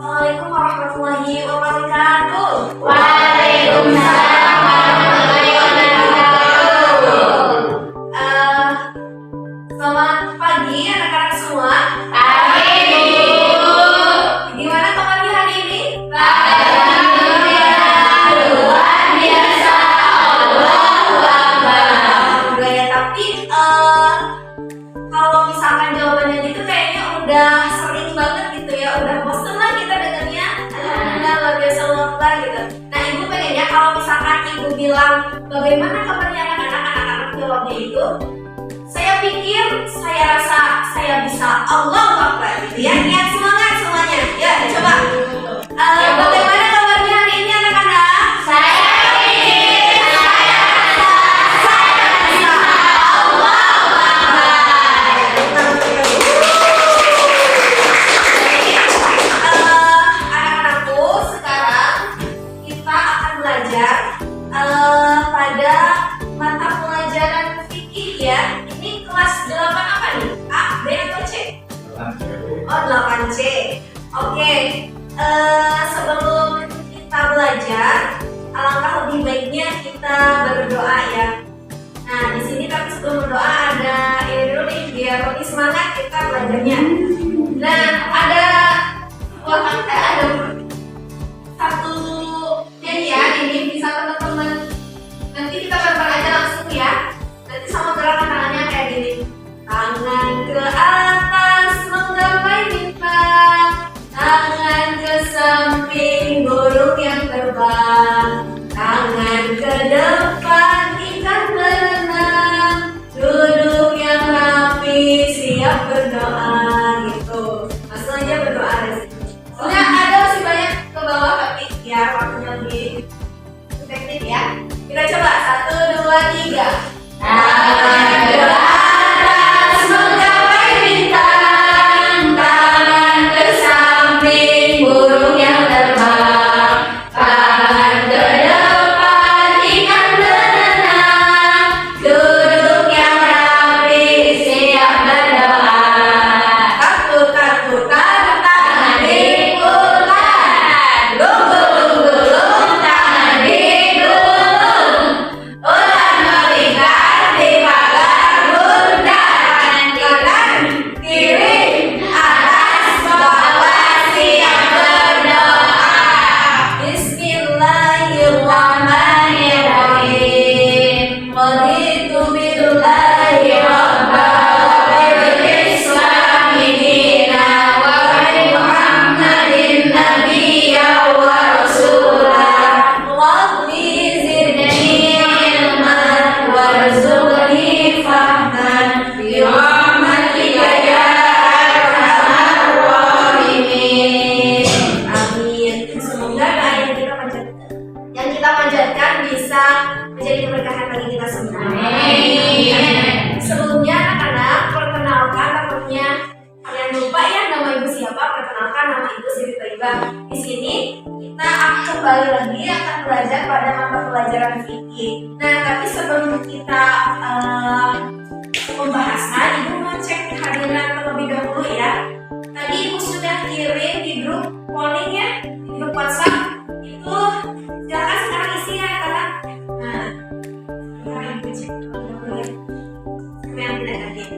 Assalamualaikum warahmatullahi wabarakatuh. Waalaikumsalam warahmatullahi wabarakatuh. Selamat pagi anak-anak semua. Pagi, Bu. Gimana kabarnya hari ini? Alhamdulillah, luar biasa. Allahu Akbar. Alhamdulillah ya, tapi kalau misalkan jawabannya gitu kayaknya udah sering banget gitu ya, udah bosen lah kita dengarnya. Alhamdulillah luar biasa Allah Akbar gitu. Nah, ibu pengennya kalau misalkan ibu bilang bagaimana kabarnya anak-anak jawabnya itu, saya pikir, saya rasa, saya bisa, Allahu Akbar gitu ya. Niat semangat semuanya. Ya, coba. Bagaimana kabarnya hari ini anak-anak? Saya pikir, saya rasa, saya bisa. Allahu Akbar. Anak-anakku, sekarang kita akan belajar pada mata pelajaran fikih ya. Ini kelas 8 apa nih? A, B atau C? Oh, 8C. Oke. Sebelum kita belajar, alangkah lebih baiknya kita berdoa ya. Nah, di sini tapi sebelum berdoa ada ini dulu nih biar lebih semangat kita belajarnya. Nah, ada satu nyanyian ini bisa teman-teman nanti kita bareng aja langsung ya. Nanti sama gerakan tangannya kayak gini. Tangan ke atas menggapai bintang, tangan ke samping burung yang terbang, tangan ke depan ikan berenang, duduk yang rapi siap berdoa gitu. Langsung aja berdoa di situ. Soalnya ada masih banyak ke bawah tapi ya waktunya lebih efektif ya. Kita coba 1, 2, 3. Tangan ke atas menggapai bintang, tangan ke samping burung yang terbang, tangan ke depan ikan berenang, duduk yang rapi siap berdoa. Takut-takutan tangan Diputar, gulung-gulung tangan digulung, ular melingkar di pagar bundar, kanan kiri atas bawah siap berdoa. Bismillahirrahmanirrahim. Raditu billahi rabba wa bil islami dina wa bi Muhammadin nabiyya wa rasula. Rabbi zidni ilman warzuqni fahman bi rahmatika ya arhamar rahimin. Amin. Semoga yang kita panjatkan bisa menjadi keberkahan bagi kita semua. Amin. Sebelumnya anak-anak perkenalkan takutnya kalian lupa ya nama ibu siapa. Perkenalkan nama ibu Siti Thaibah. Di sini kita akan kembali lagi akan belajar pada mata pelajaran fikih. Nah, tapi sebelum kita pembahasan, ibu mau cek kehadiran terlebih dahulu ya. Tadi ibu sudah kirim di grup polling ya, di grup WhatsApp. Itu silakan sekarang isi ya anak-anak. Nah, sekarang ibu cek dulu ya. Siapa yang tidak hadir?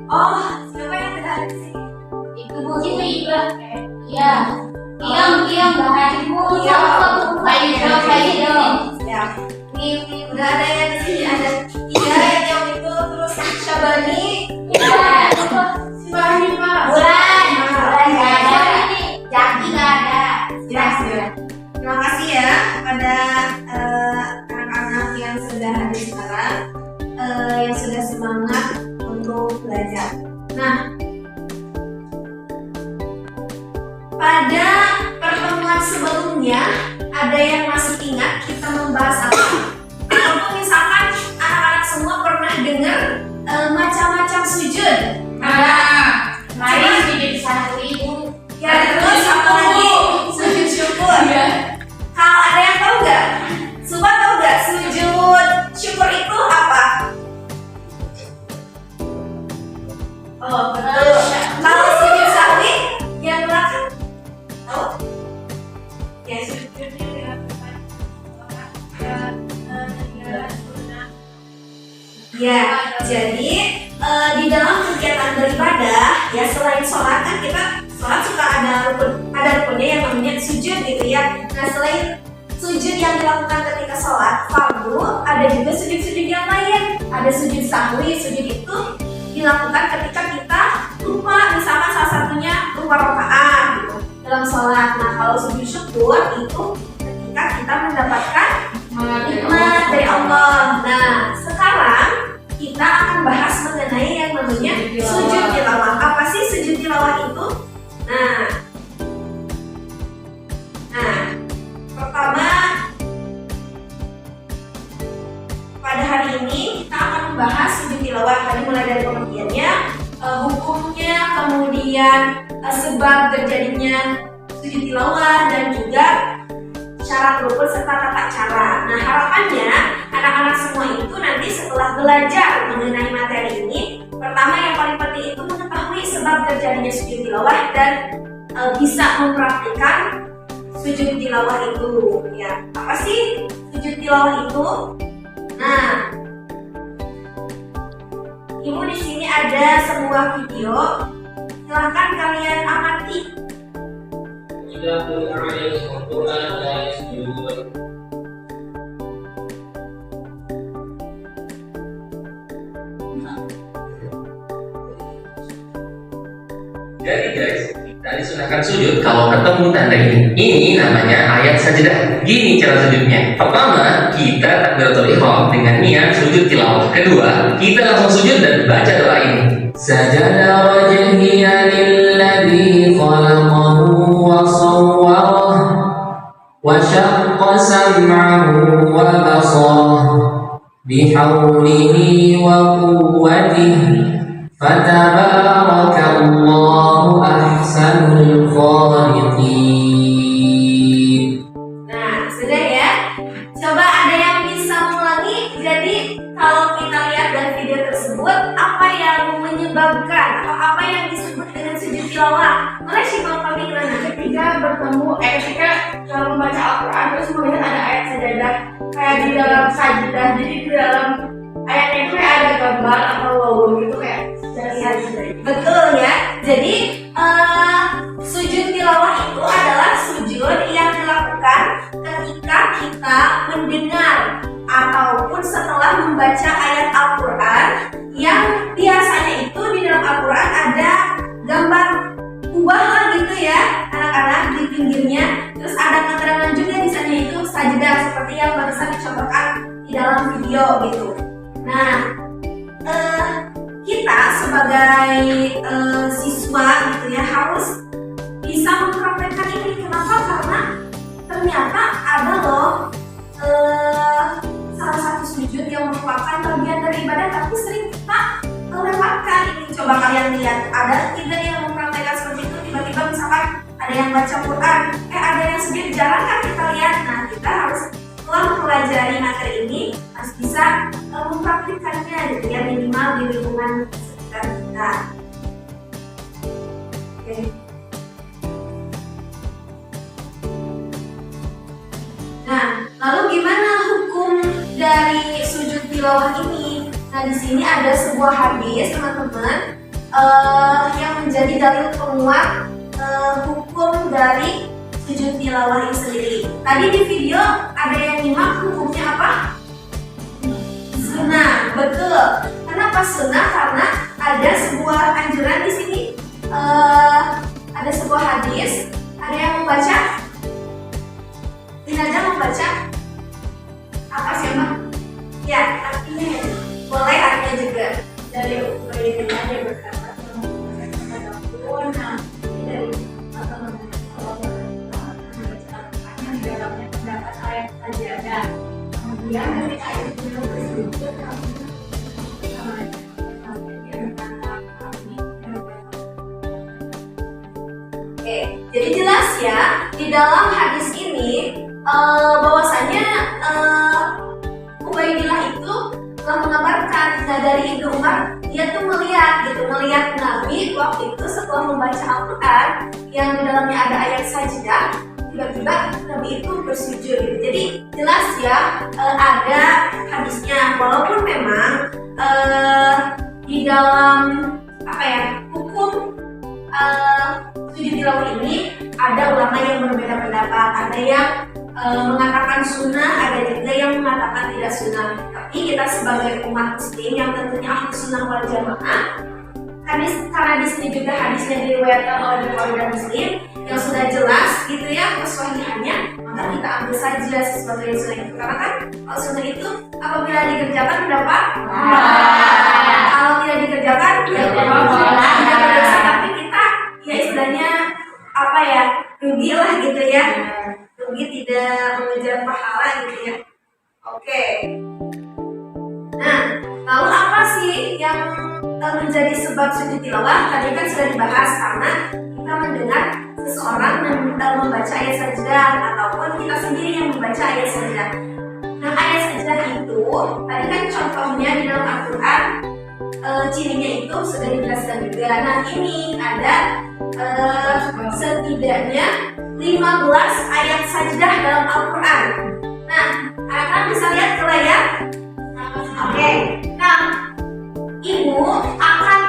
Oh, siapa yang tidak hadir sih? Itu Bu Iba. Iya. Tiang bahan Bu. Iya. Baik. Ya. Ini udah ada yang di sini ada Iya yang jawab itu terus Syabani. Iya. Syabani Pak. Bulan nggak ada. Jaki nggak ada. Ya, sudah. Terima kasih ya kepada anak-anak yang sudah hadir sekarang, yang sudah semangat untuk belajar. Nah, pada pertemuan sebelumnya ada yang masih ingat kita membahas apa? Ataupun misalkan anak-anak semua pernah dengar macam-macam sujud? Mari sujud satu ibu. Ya, terus apa lagi? Sujud syukur. Kalau ada yang tahu nggak? Suka tahu nggak sujud syukur itu apa? Oh, betul. Kalau sujud sahwi yang belakang tahu? ya selain sholat kan kita sholat suka ada rukunnya yang namanya sujud gitu ya. Nah selain sujud yang dilakukan ketika sholat fardu, ada juga sujud-sujud yang lain. Ada sujud sahwi, sujud itu dilakukan ketika kita lupa, misalkan salah satunya lupa rakaat gitu dalam sholat. Nah kalau sujud syukur itu ketika kita mendapatkan nikmat dari Allah. Nah sekarang kita akan bahas mengenai yang namanya sujud tilawah. Apa sih sujud tilawah itu? Nah, pertama pada hari ini kita akan membahas sujud tilawah. Tadi mulai dari pengertiannya, hukumnya, kemudian sebab terjadinya sujud tilawah dan juga syarat rukun serta tata cara. Nah harapannya anak-anak semua itu nanti setelah belajar mengenai materi ini, pertama yang paling penting itu mengetahui sebab terjadinya sujud tilawah dan bisa mempraktikkan sujud tilawah itu. Ya, apa sih sujud tilawah itu? Nah, Ibu di sini ada sebuah video, silahkan kalian amati. Jadi guys, kita disunahkan sujud kalau ketemu tanda ini. Ini namanya ayat sajdah. Gini cara sujudnya. Pertama, kita takbiratul ihram dengan niat sujud tilawah. Kedua, kita langsung sujud dan baca doa ini. Sajada wajhiya lilladzi khalaqahu wa sawwarahu wa syaqqa sam'ahu wa basarahu bihaulihi wa quwwatihi fatabarakallahu ahsanul khaliqin. Nah, sudah ya. Coba ada yang bisa mengulangi. Jadi kalau kita lihat dari video tersebut, apa yang menyebabkan atau apa yang disebut dengan sujud tilawah? Boleh sih kalau kami Ketika ketika membaca Al-Quran terus melihat ada ayat sajadah kayak di dalam sajadah, jadi di dalam ayatnya itu kayak ada gambar atau logo gitu kayak lihat. Betul ya. Jadi sujud tilawah itu adalah sujud yang dilakukan ketika kita mendengar ataupun setelah membaca ayat Al-Quran yang biasanya itu di dalam Al-Quran ada gambar kubah lah gitu ya anak-anak di pinggirnya. Terus ada keterangan juga di sana itu sajdah seperti yang barusan dicontohkan di dalam video gitu. Nah, kita sebagai siswa gitu ya harus bisa mempraktekkan ini. Kenapa? Karena ternyata ada loh salah satu sujud yang merupakan bagian dari ibadah tapi sering kita lewatkan ini. Coba kalian lihat, ada tidak yang mempraktekkan seperti itu? Tiba-tiba misalkan ada yang baca Quran, ada yang sujud dijalankan, kita lihat. Nah kita harus setelah mempelajari materi ini harus bisa mempraktikkannya gitu ya, minimal di lingkungan sekitar kita. Oke. Nah, lalu gimana hukum dari sujud tilawah ini? Nah, di sini ada sebuah hadis teman-teman yang menjadi dalil penguat hukum dari sujud tilawah ini sendiri. Tadi di video ada yang nyimak hukumnya apa? Sunnah, betul. Kenapa sunnah? Karena ada sebuah anjuran di sini. Ada sebuah hadis. Ada yang membaca? Tidak ada membaca? Apa sih Mbak? Ya, artinya ya. Boleh artinya juga. Dari Ubaidillah dia berkata, dari di dalamnya terdapat ayat sajadah. Kemudian ketika ayat itu bersujud, Oke, jadi jelas ya di dalam hadis ini bahwasanya Ubaidillah itu telah mengabarkan. Nah dari Ibnu Umar dia tuh melihat Nabi waktu itu setelah membaca Al-Quran yang di dalamnya ada ayat sajdah, tiba-tiba Nabi itu bersujud gitu. Jadi jelas ya ada hadisnya, walaupun memang di dalam hukum tilawah ini ada ulama yang berbeda pendapat. Ada yang mengatakan sunnah, ada juga yang mengatakan tidak sunnah. Tapi kita sebagai umat muslim yang tentunya ahli sunnah wal jamaah, karena di sini juga hadisnya diriwayatkan oleh Bukhari dan Muslim yang sudah jelas gitu ya kesahihannya, maka kita ambil saja sesuatu yang sunnah itu. Karena kan kalau sunnah itu apabila dikerjakan mendapat kalau tidak dikerjakan ya tidak berdosa. Tapi kita ya istilahnya apa ya, rugi lah gitu ya, rugi tidak mengejar pahala gitu ya. Oke. Nah, lalu apa sih yang menjadi sebab sujud tilawah? Tadi kan sudah dibahas, karena kita mendengar seseorang membaca ayat sajdah ataupun kita sendiri yang membaca ayat sajdah. Nah, ayat sajdah itu tadi kan contohnya di dalam Al-Quran, cirinya itu sudah dijelaskan juga. Nah, ini ada setidaknya 15 ayat sajdah dalam Al-Quran. Nah, anak-anak bisa lihat ke layar. Oke, nah Ibu akan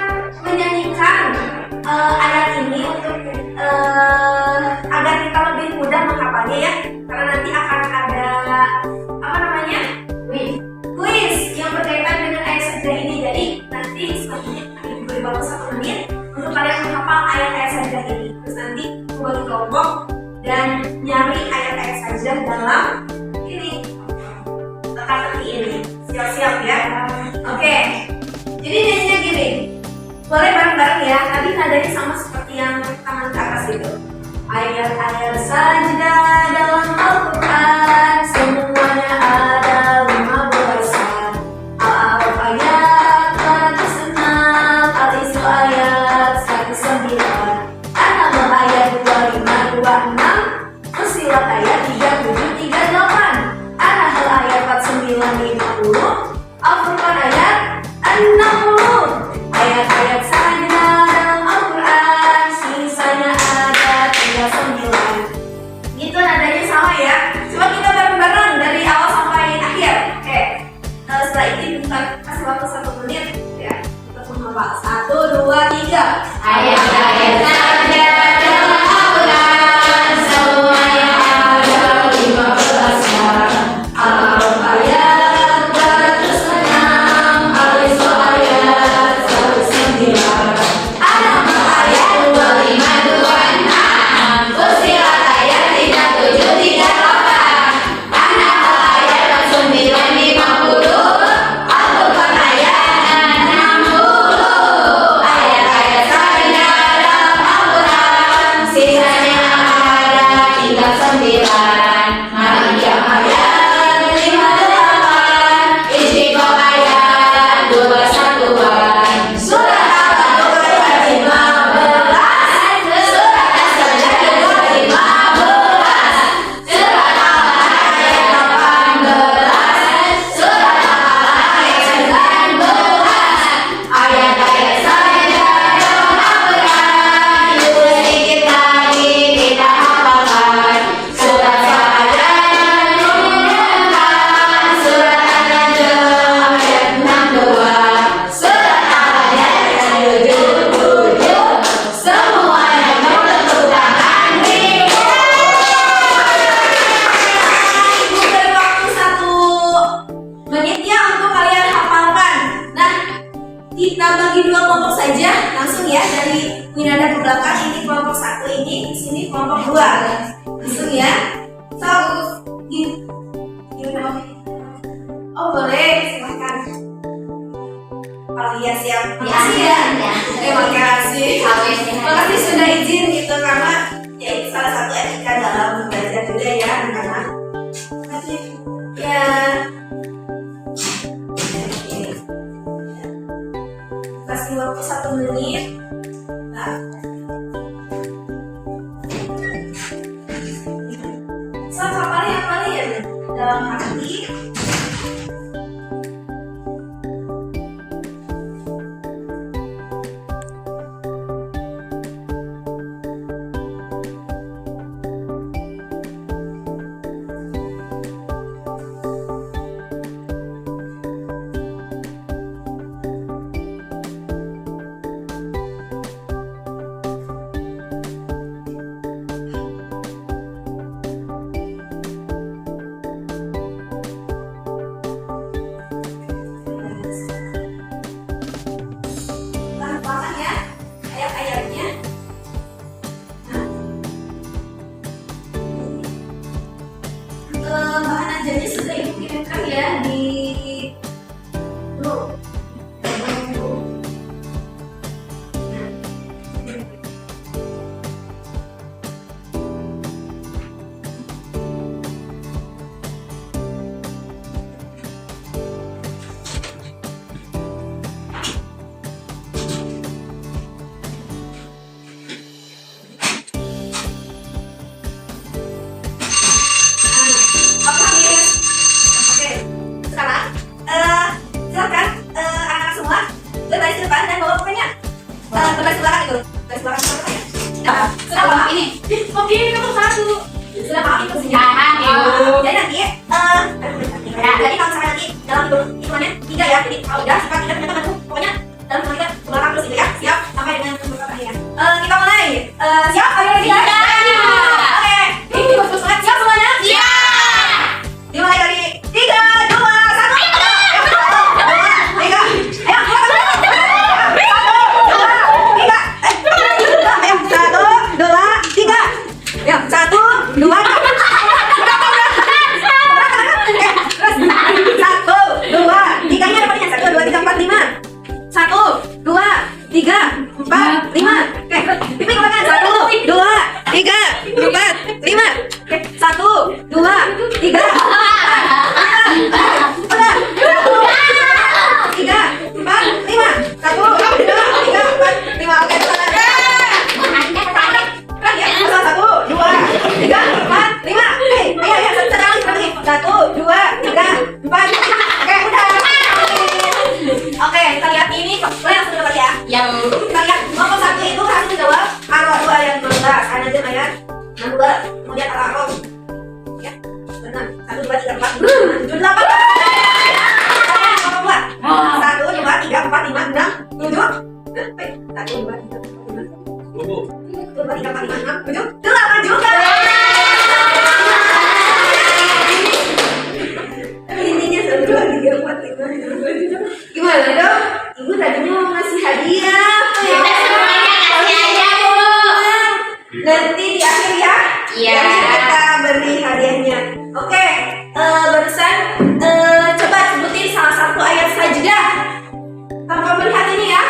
menyanyikan ayat ini untuk agar kita lebih mudah menghafalnya ya. Karena nanti akan ada apa namanya? Kuis yang berkaitan dengan ayat sajdah ini. Jadi nanti selanjutnya Ibu beri waktu 1 menit untuk kalian menghafal ayat-ayat sajdah ini. Terus nanti Ibu bagi kelompok dan nyari ayat-ayat sajdah dalam ini teka-teki ini. Siap-siap ya. Oke. Jadi nyanyinya gini, boleh bareng-bareng ya. Tadi nadanya sama seperti yang tangan ke atas itu. Ayat-ayat sajdah dalam Al-Quran semuanya ada 15-an. Al-Araf ayat 106, Al-Isra ayat 109, An-Naml ayat 2526, Fussilat ayat 3738, An-Nahl ayat 4950, Al-Furqan ayat 60. Ayat-ayat sajdah dalam Al-Quran sisanya ada 39. Gitu nadanya sama ya. Coba kita bareng-bareng dari awal sampai akhir. Oke. Setelah ini kita kasih waktu 1 menit ya untuk menghafal. 1, 2, 3. Ayat-ayat sajdah dalam Al-Quran semuanya ada 15-an. Al-Araf ayat 106, Al-Isra ayat 109, An-Naml ayat 2526, Fussilat ayat 3738, An-Nahl ayat 4950, Al-Furqan ayat 60. Ayat-ayat sajdah dalam Al-Quran sisanya ada 39. Maryam ayat 58, Istiqomah ayat 212, Surat Al-Baqarah ayat 15, Surat As-Sajdah ayat 15, Surat Al-An'am ayat 18, Surat Al-A'raf ayat 19. Ayat-ayat sajdah dalam Al-Quran yuk sedikit lagi kita hafalkan. Surat Al-Sajdah menunjukkan, Surat An-Najm ayat 62, Surat Al-Ayat ayat 77. Semuanya bertepuk tangan di Ibu beri waktu 1 menit ya untuk kalian hafalkan. Nah, kita bagi 2 kelompok saja langsung ya, dari Winada ke belakang. Ini kelompok 1, ini di sini kelompok 2. Langsung ya. So, gimana? Oh boleh, silahkan. Oh iya siap. Makasih ya. Terima kasih. Makasih sudah izin gitu, karena ya itu salah satu etika dalam belajar juga ya anak-anak. Makasih. Ya. Kasih waktu 1 menit. Nah. So, hafalin dalam hati. garis belakang itu. Garis belakang itu apa ya? Sudah paham ini. Kok gini kamu satu? Sudah paham itu sih. Jadi nanti, jadi kalau misalnya nanti dalam hitungannya 3 ya. Jadi kalau udah sifat 3 ternyata tuh pokoknya dalam hitungan 3 belakang terus itu ya. Siap sampai dengan beberapa akhirnya. Kita mulai. Siap? Ayo ya. Oke. Ini bagus banget. Siap semuanya? Siap. Dimulai dari 3, 2, 1. Ya, 1, 2, 3. Kemudian arah ya, benar. 1, 2, 3, 4, 5, 6, 7, 8. 1, 2, 3, 4, 5, 6, 7. 1, 2, 3, 4, 5, 6, 7, 8 juga. Intinya 1, 2, 3, 4, 5, 6, 7. Gimana dong? Ibu tadinya mau ngasih hadiah. Nanti di akhir ya. Iya. Kita beri hadiahnya. Oke, barusan coba sebutin salah satu ayat sajdah. Kamu melihat ini ya.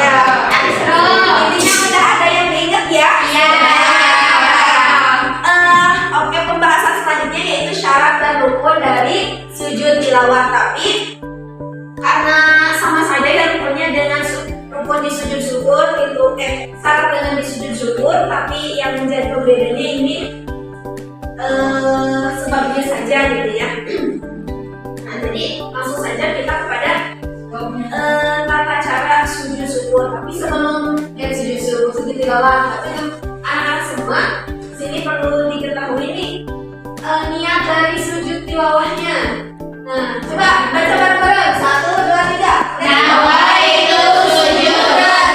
Ya. Intinya udah ada yang diingat ya. Oke, pembahasan selanjutnya yaitu syarat dan rukun dari sujud tilawah, tapi karena sama saja ya rukunnya dengan rukun di sujud syukur itu syarat dengan di sujud syukur, tapi yang menjadi pembedanya ini sebabnya saja gitu ya. Nah, jadi langsung saja kita kepada tata cara sujud syukur. Tapi sebelum sujud tilawah, tapi kan anak-anak semua sini perlu diketahui nih niat dari sujud tilawahnya. Nah, coba baca bareng-bareng. 1, 2, 3. Nawaitu sujud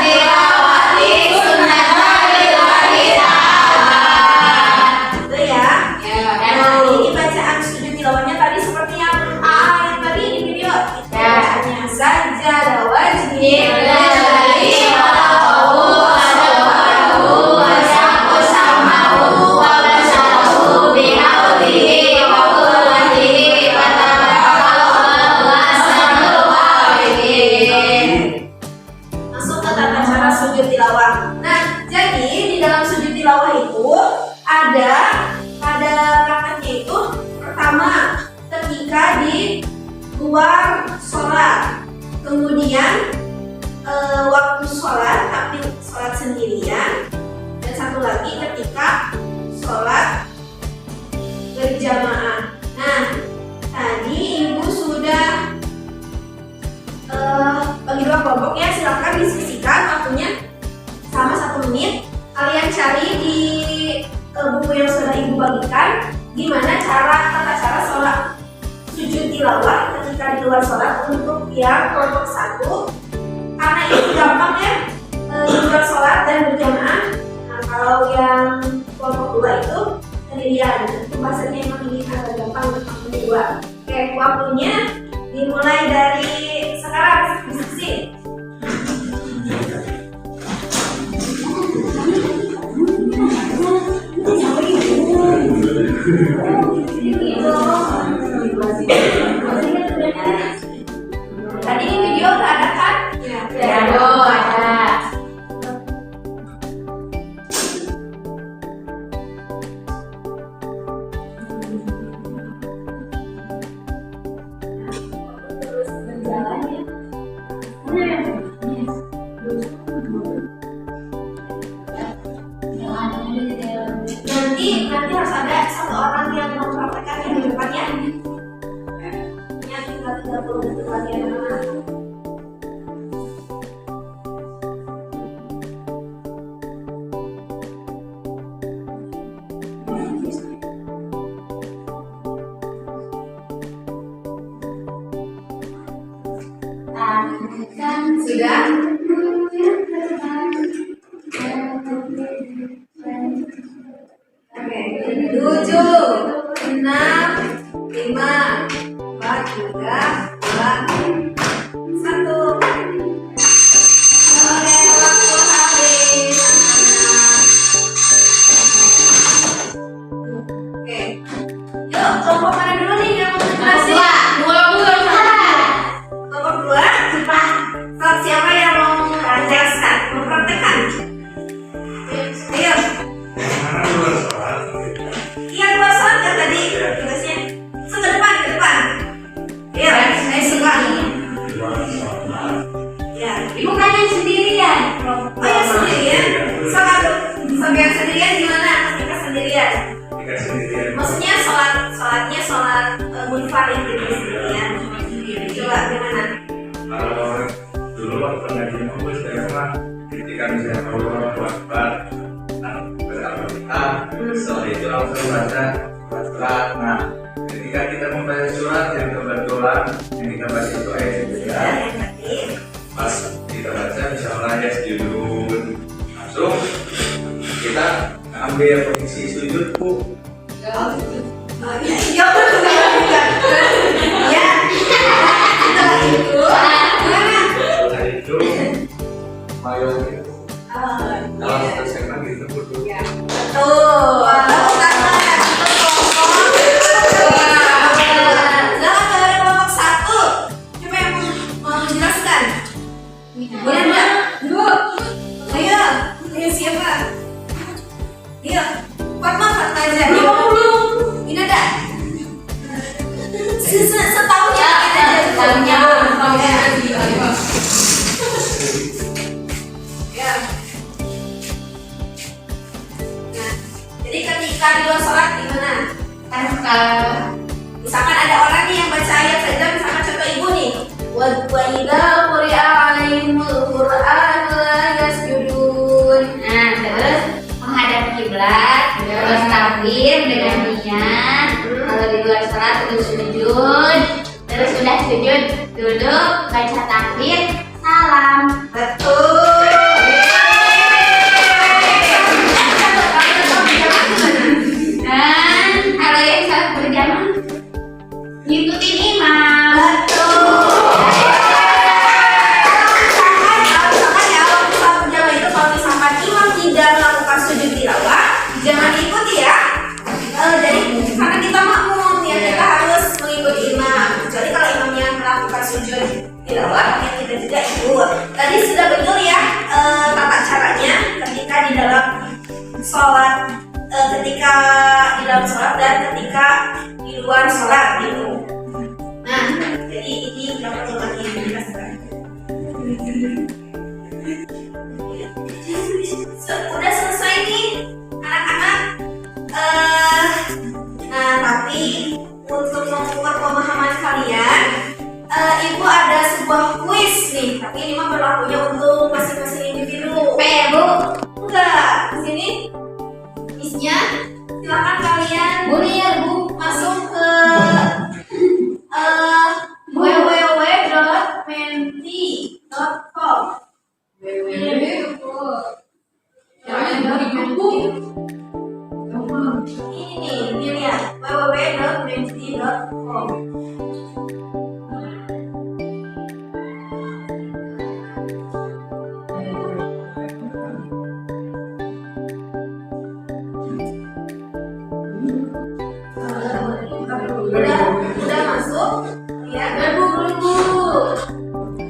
tilawati sunnatillahi ta'ala. Itu ya. Nah, ini bacaan sujud tilawahnya tadi seperti yang yang tadi di video. Bacaannya saja wajib. Masuk ke tata cara sujud tilawah. Nah, jadi di dalam sujud tilawah itu ada pada prakteknya itu pertama ketika di luar sholat, kemudian waktu sholat tapi sholat sendirian, dan satu lagi ketika sholat berjamaah. Nah, tadi ibu sudah bagi 2 kelompok ya, silakan diskusikan waktunya sama 1 menit. Kalian cari di buku yang sudah ibu bagikan gimana tata cara sholat sujud tilawah ketika di luar sholat untuk yang kelompok 1, karena ini gampang ya, di luar sholat dan berjamaah. Nah, kalau yang kelompok 2 itu sendirian, itu bahasanya emang ini agak gampang untuk kelompok 2. Oke, waktunya dimulai dari sekarang. Diskusi. Tadi di video nggak ada kan? Ya, ada. Sudah? Oke, 7, 6, 5, 4, 3, 2, 1. Oke, waktu habis. Oke, yuk kelompok mana dulu nih yang mau jelasin? Kelompok 2, siapa yang mau menjelaskan, mempraktekkan? Ayo. Iya, dua sholat kan tadi tugasnya. So, ke depan. Iya, saya suka. Ya, Ibu kan yang sendirian. oh ya sendirian. Sampai yang sendirian gimana? Ketika sendirian. Maksudnya sholatnya sholat munfarid gitu sendirian. Coba gimana? Kalau dulu waktu ngaji mampus saya ketika misalnya Allah Akbar Al-Fatihah, setelah itu langsung baca surat. Nah, ketika kita membaca surat yang kebetulan yang kita baca itu ayat Ya, yang tadi. pas kita baca misalnya ayat sujud, langsung kita ambil posisi sujud Bu. Oh iya, iya bukan. Ya. Setelah itu gimana? Setelah itu mayung itu dalam satu segmen gitu Bu. Tuh, lalu tangan untuk kelompok. Jangan ada kelompok 1. Coba yang mau menjelaskan. Boleh enggak? Ayo siapa? Ayo, Fatma aja. Ini ada. Setahun ya kita Tahunnya. Ya. Nah, jadi ketika di luar sholat gimana? Misalkan ada orang nih yang baca ayat saja, misalkan contoh ibu nih. Wa idza quri'a 'alaihimul Qur'an la yasjudun. Nah, terus menghadap kiblat, terus takbir dengan niat. Kalau di luar sholat terus sujud, terus sudah sujud duduk, baca takbir, salam. Betul. Dan kalau yang sholat berjamaah ngikutin imam. Betul. Misalkan ya, waktu sholat berjamaah itu kalau misalkan imam tidak melakukan sujud tilawah, jangan ikuti ya. Jadi karena kita makmum ya, kita harus mengikuti imam. Kecuali kalau imamnya melakukan sujud tilawah, ya kita juga ikut. Tadi sudah betul ya tata caranya ketika di dalam sholat, dan ketika di luar sholat gitu. Nah, jadi ini yang perlu lagi dijelaskan. Udah selesai nih anak-anak. Nah, tapi untuk memperkuat pemahaman kalian, ibu ada sebuah kuis nih. Tapi ini mah berlakunya untuk masing-masing individu. Bu, Enggak, di sini kuisnya. Silakan kalian masuk ke www.menti.com. Ini nih, lihat www.menti.com. Udah masuk? Ya, belum Bu.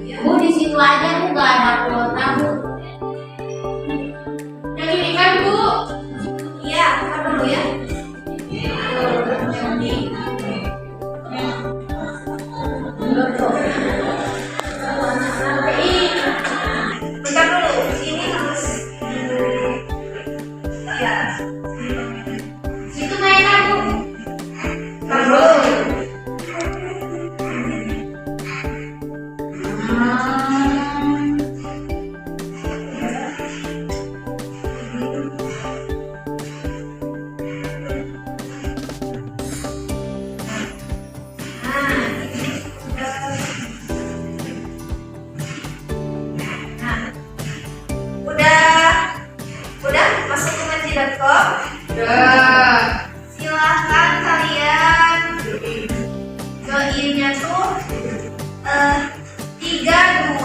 Ya. Bu di situ aja Bu, gak ada kuota Bu. Yang ini kan Bu. Iya, buka dulu ya. Bentar dulu, ini harus ya. Situ mainan Bu. Bentar dulu.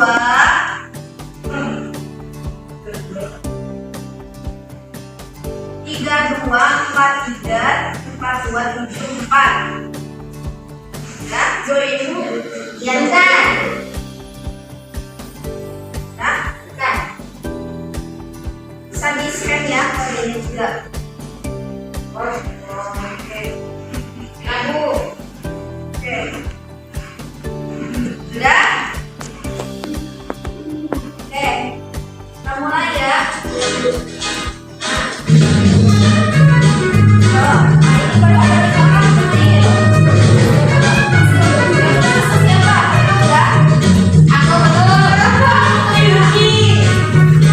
2. Tiga, 2, 4, 3, 4, 2, 7, 4. Ya, join dulu. Ya Ustaz. Nah, Ustaz. bisa di-scan ya kalau ini juga. Oke. Lalu. Oke. Sudah? Oke. Kita mulai ya.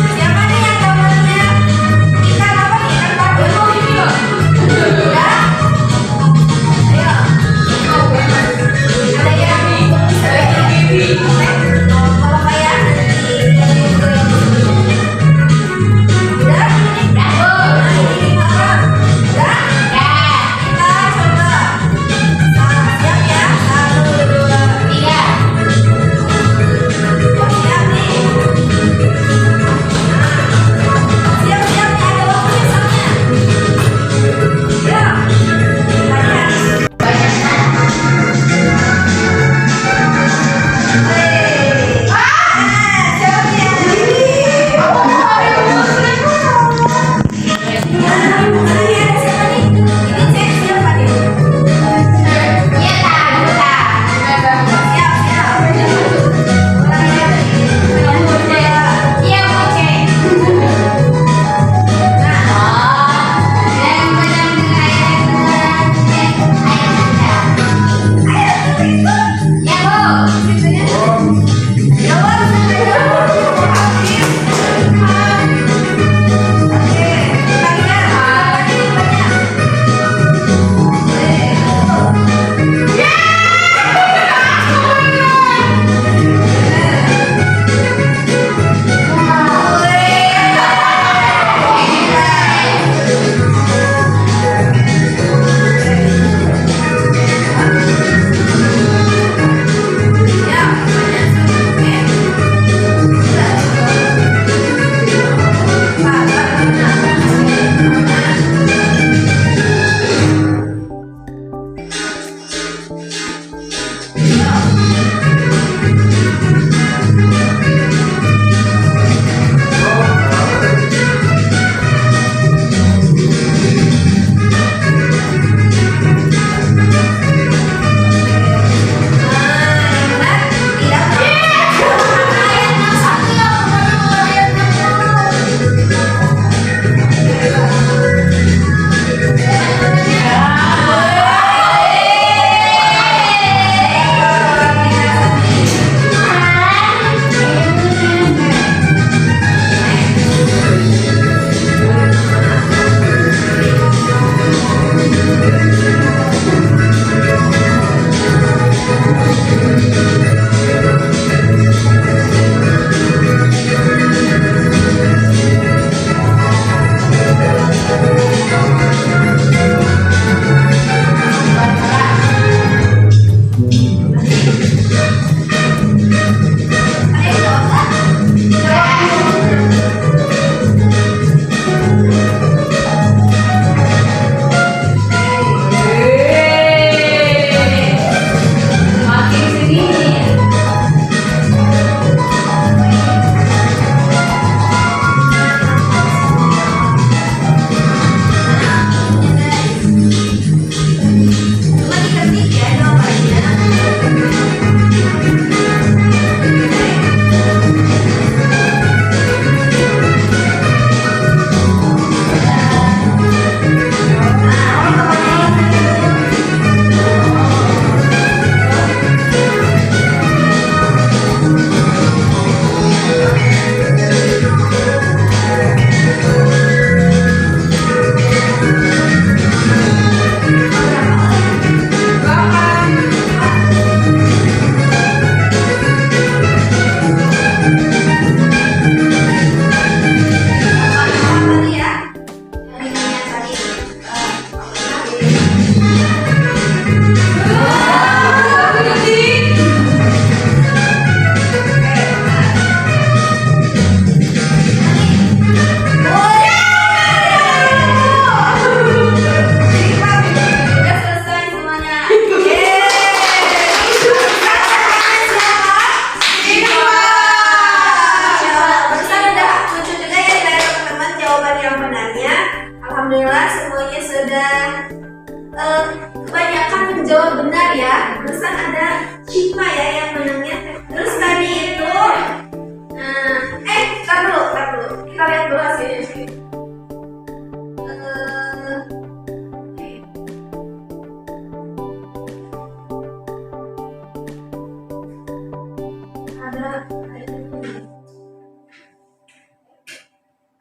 Siapa nih yang gambarnya? Kita apa nih?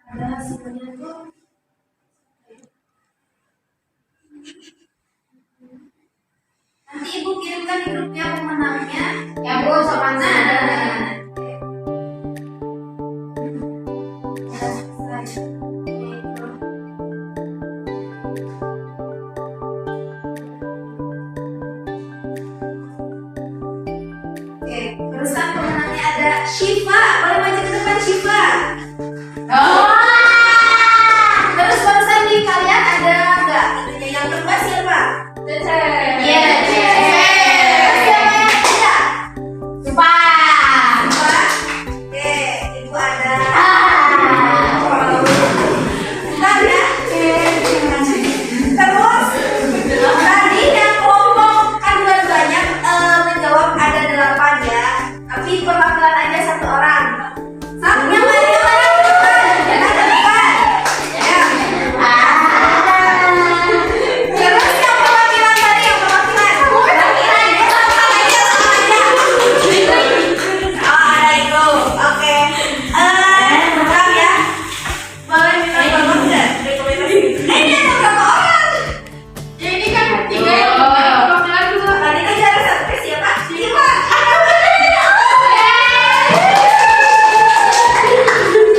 ada hasilnya tuh. Nanti ibu kirimkan di grupnya pemenangnya. Ya Bu, sopan sana. Oke, terusan pemenangnya ada Syifa. Boleh maju ke depan Syifa. Oh. Terus barusan di kalian ada nggak itunya yang kedua siapa? Iya, Siapa yang ada? Supa. Siapa? Oke, ibu ada. Bentar ya. Terus tadi yang kelompok kan dua-duanya menjawab ada 8 ya. Tapi perwakilan aja 1 orang. Satu yang mana ke depan? Kita ke depan. Ya. Terus yang perwakilan tadi yang perwakilan. Sama aja. Oh ada itu. Oke. Bentar ya. Boleh minta tolong nggak? Rekomendasi. Ini ada berapa orang? Ya ini kan 3 yang perwakilan dulu. Tadi kan ada 1 siapa? Siapa?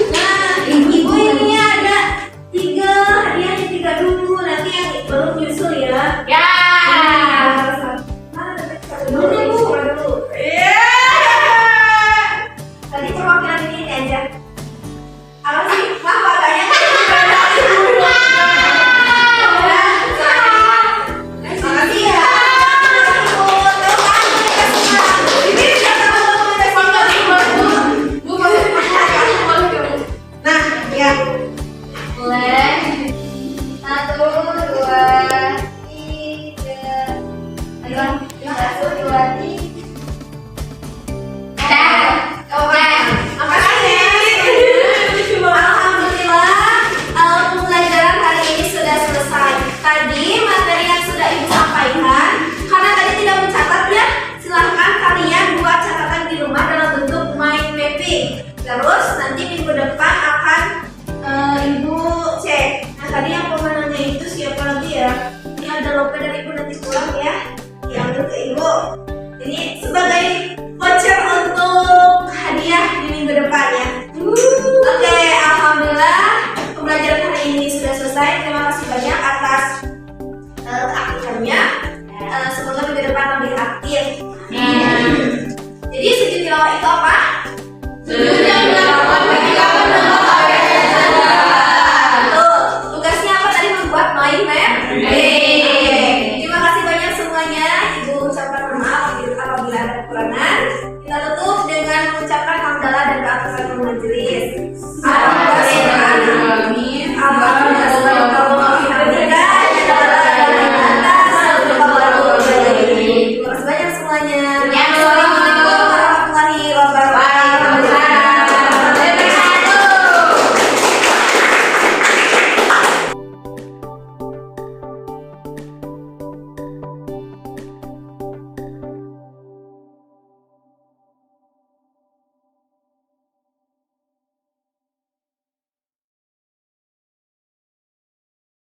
Nah, ibu ini ada 3 hadiahnya 3 dulu. Nanti yang baru nyusul ya. Ya. Tadi perwakilan ini aja. Apa sih? Mah katanya makasih ya. Nah, ya. Boleh. 1, 2, 3. Ayo, 1, 2, 3. Alhamdulillah, pembelajaran hari ini sudah selesai. Tadi materi yang sudah ibu sampaikan, karena tadi tidak mencatat ya, silahkan kalian buat catatan di rumah dalam bentuk mind mapping. Terus nanti minggu depan akan ibu cek. Nah tadi yang pemenangnya itu siapa lagi ya? Ini ada lope dari ibu nanti pulang ya, diambil ke ibu. Ini sebagai voucher untuk hadiah di minggu depan ya. Oke, alhamdulillah pembelajaran hari ini sudah selesai. Terima kasih banyak atas keaktifannya. Semoga minggu depan lebih aktif. Jadi sujud tilawah itu apa? Sujud yang dilakukan ketika mendengar ayat Betul. Tugasnya apa tadi? Membuat mind map. Terima kasih banyak semuanya. Ibu ucapkan maaf apabila ada kekurangan. Kita tutup dengan mengucapkan hamdalah dan doa kepada majelis. Terima kasih banyak semuanya. Ya.